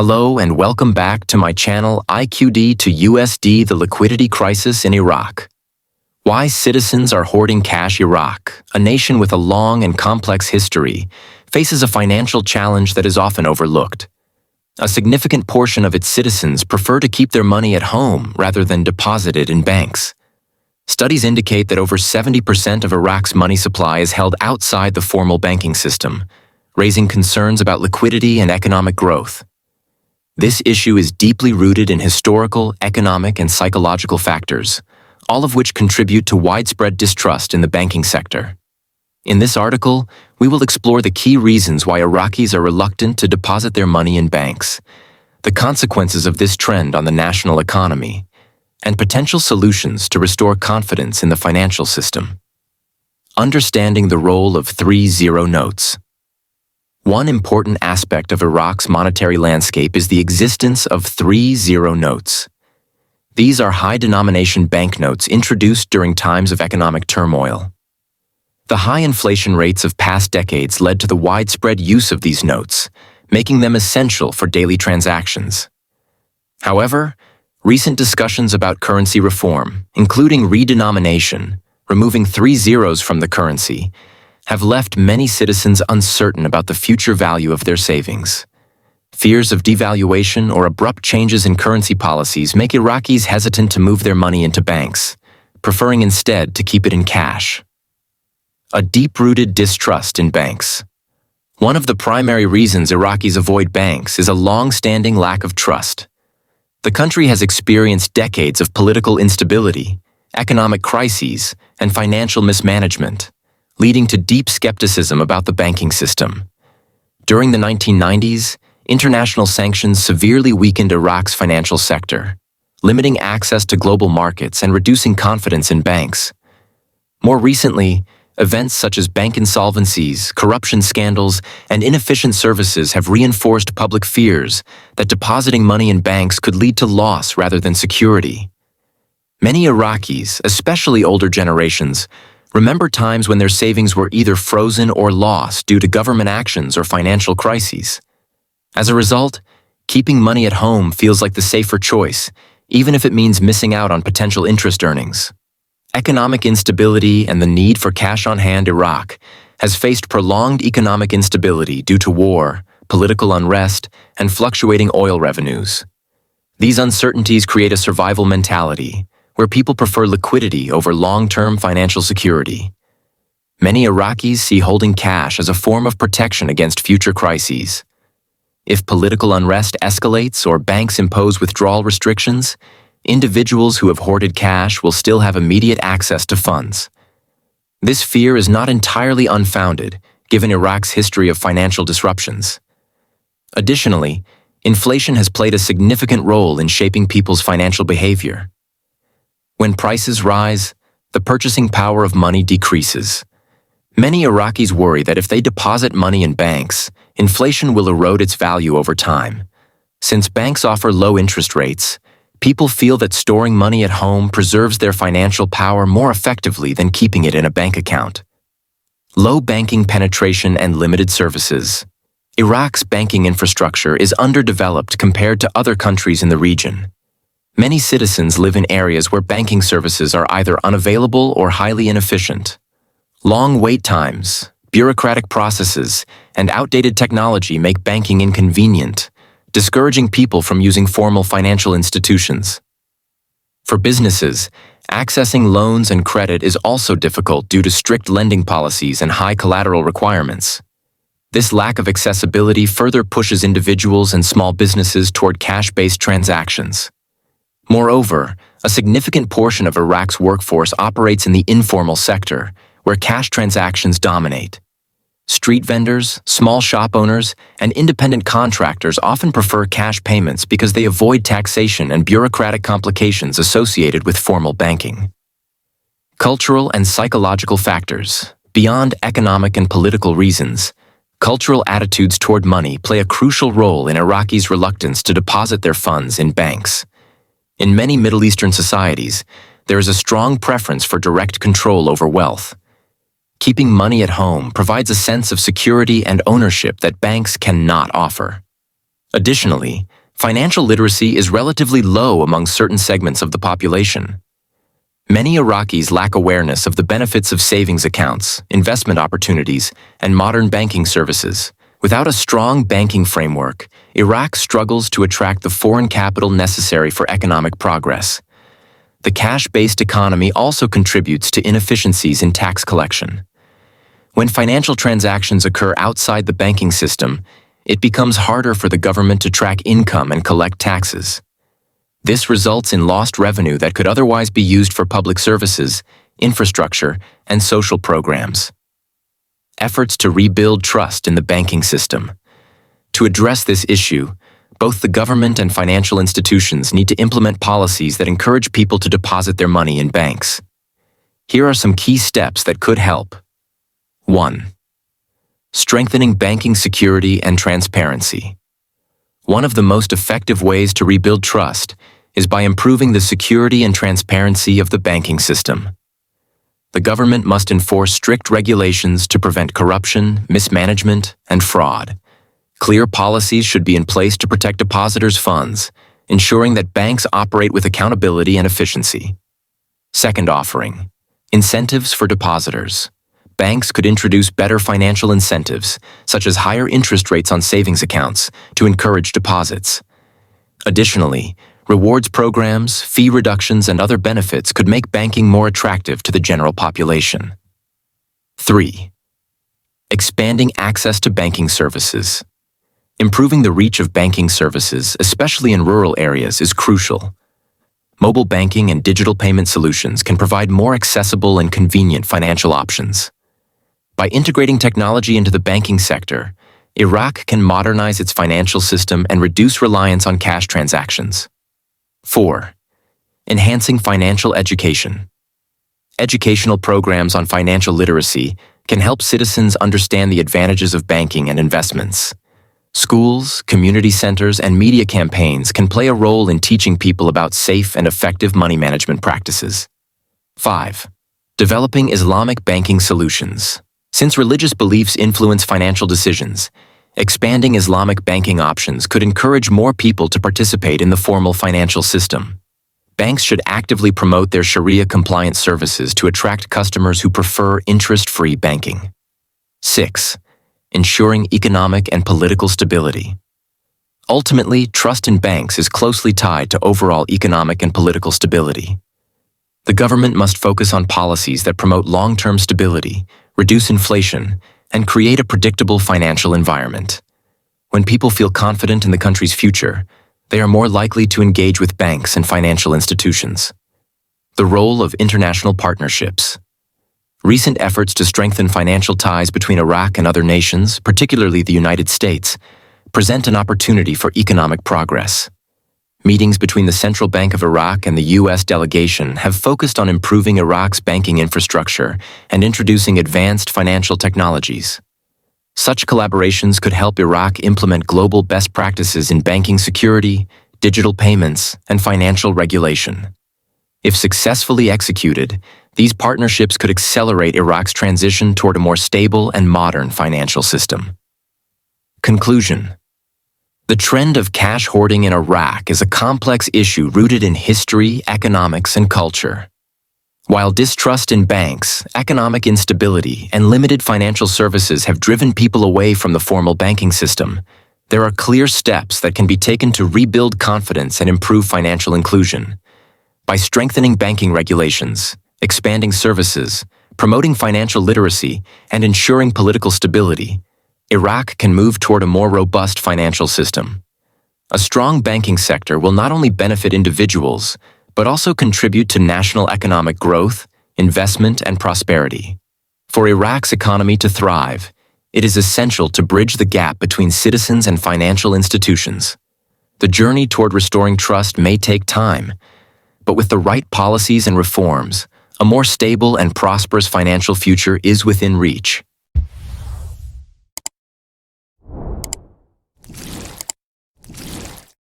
Hello and welcome back to my channel IQD to USD, the liquidity crisis in Iraq. Why citizens are hoarding cash. Iraq, a nation with a long and complex history, faces a financial challenge that is often overlooked. A significant portion of its citizens prefer to keep their money at home rather than deposit it in banks. Studies indicate that over 70% of Iraq's money supply is held outside the formal banking system, raising concerns about liquidity and economic growth. This issue is deeply rooted in historical, economic, and psychological factors, all of which contribute to widespread distrust in the banking sector. In this article, we will explore the key reasons why Iraqis are reluctant to deposit their money in banks, the consequences of this trend on the national economy, and potential solutions to restore confidence in the financial system. Understanding the role of 3-0 notes. One important aspect of Iraq's monetary landscape is the existence of 3-0 notes. These are high-denomination banknotes introduced during times of economic turmoil. The high inflation rates of past decades led to the widespread use of these notes, making them essential for daily transactions. However, recent discussions about currency reform, including redenomination, removing 3 zeros from the currency, have left many citizens uncertain about the future value of their savings. Fears of devaluation or abrupt changes in currency policies make Iraqis hesitant to move their money into banks, preferring instead to keep it in cash. A deep-rooted distrust in banks. One of the primary reasons Iraqis avoid banks is a long-standing lack of trust. The country has experienced decades of political instability, economic crises, and financial mismanagement, leading to deep skepticism about the banking system. During the 1990s, international sanctions severely weakened Iraq's financial sector, limiting access to global markets and reducing confidence in banks. More recently, events such as bank insolvencies, corruption scandals, and inefficient services have reinforced public fears that depositing money in banks could lead to loss rather than security. Many Iraqis, especially older generations, remember times when their savings were either frozen or lost due to government actions or financial crises. As a result, keeping money at home feels like the safer choice, even if it means missing out on potential interest earnings. Economic instability and the need for cash on hand. Iraq has faced prolonged economic instability due to war, political unrest, and fluctuating oil revenues. These uncertainties create a survival mentality, where people prefer liquidity over long-term financial security. Many Iraqis see holding cash as a form of protection against future crises. If political unrest escalates or banks impose withdrawal restrictions, individuals who have hoarded cash will still have immediate access to funds. This fear is not entirely unfounded, given Iraq's history of financial disruptions. Additionally, inflation has played a significant role in shaping people's financial behavior. When prices rise, the purchasing power of money decreases. Many Iraqis worry that if they deposit money in banks, inflation will erode its value over time. Since banks offer low interest rates, people feel that storing money at home preserves their financial power more effectively than keeping it in a bank account. Low banking penetration and limited services. Iraq's banking infrastructure is underdeveloped compared to other countries in the region. Many citizens live in areas where banking services are either unavailable or highly inefficient. Long wait times, bureaucratic processes, and outdated technology make banking inconvenient, discouraging people from using formal financial institutions. For businesses, accessing loans and credit is also difficult due to strict lending policies and high collateral requirements. This lack of accessibility further pushes individuals and small businesses toward cash-based transactions. Moreover, a significant portion of Iraq's workforce operates in the informal sector, where cash transactions dominate. Street vendors, small shop owners, and independent contractors often prefer cash payments because they avoid taxation and bureaucratic complications associated with formal banking. Cultural and psychological factors. Beyond economic and political reasons, cultural attitudes toward money play a crucial role in Iraqis' reluctance to deposit their funds in banks. In many Middle Eastern societies, there is a strong preference for direct control over wealth. Keeping money at home provides a sense of security and ownership that banks cannot offer. Additionally, financial literacy is relatively low among certain segments of the population. Many Iraqis lack awareness of the benefits of savings accounts, investment opportunities, and modern banking services. Without a strong banking framework, Iraq struggles to attract the foreign capital necessary for economic progress. The cash-based economy also contributes to inefficiencies in tax collection. When financial transactions occur outside the banking system, it becomes harder for the government to track income and collect taxes. This results in lost revenue that could otherwise be used for public services, infrastructure, and social programs. Efforts to rebuild trust in the banking system. To address this issue, both the government and financial institutions need to implement policies that encourage people to deposit their money in banks. Here are some key steps that could help. 1. Strengthening banking security and transparency. One of the most effective ways to rebuild trust is by improving the security and transparency of the banking system. The government must enforce strict regulations to prevent corruption, mismanagement, and fraud. Clear policies should be in place to protect depositors' funds, ensuring that banks operate with accountability and efficiency. Second offering, incentives for depositors. Banks could introduce better financial incentives, such as higher interest rates on savings accounts, to encourage deposits. Additionally, rewards programs, fee reductions, and other benefits could make banking more attractive to the general population. 3. Expanding access to banking services. Improving the reach of banking services, especially in rural areas, is crucial. Mobile banking and digital payment solutions can provide more accessible and convenient financial options. By integrating technology into the banking sector, Iraq can modernize its financial system and reduce reliance on cash transactions. 4. Enhancing financial education. Educational programs on financial literacy can help citizens understand the advantages of banking and investments. Schools, community centers, and media campaigns can play a role in teaching people about safe and effective money management practices. 5. Developing Islamic banking solutions. Since religious beliefs influence financial decisions, expanding Islamic banking options could encourage more people to participate in the formal financial system. Banks should actively promote their Sharia-compliant services to attract customers who prefer interest-free banking. 6. Ensuring economic and political stability. Ultimately, trust in banks is closely tied to overall economic and political stability. The government must focus on policies that promote long-term stability, reduce inflation, and create a predictable financial environment. When people feel confident in the country's future, they are more likely to engage with banks and financial institutions. The role of international partnerships. Recent efforts to strengthen financial ties between Iraq and other nations, particularly the United States, present an opportunity for economic progress. Meetings between the Central Bank of Iraq and the U.S. delegation have focused on improving Iraq's banking infrastructure and introducing advanced financial technologies. Such collaborations could help Iraq implement global best practices in banking security, digital payments, and financial regulation. If successfully executed, these partnerships could accelerate Iraq's transition toward a more stable and modern financial system. Conclusion. The trend of cash hoarding in Iraq is a complex issue rooted in history, economics, and culture. While distrust in banks, economic instability, and limited financial services have driven people away from the formal banking system, there are clear steps that can be taken to rebuild confidence and improve financial inclusion. By strengthening banking regulations, expanding services, promoting financial literacy, and ensuring political stability, Iraq can move toward a more robust financial system. A strong banking sector will not only benefit individuals, but also contribute to national economic growth, investment, and prosperity. For Iraq's economy to thrive, it is essential to bridge the gap between citizens and financial institutions. The journey toward restoring trust may take time, but with the right policies and reforms, a more stable and prosperous financial future is within reach.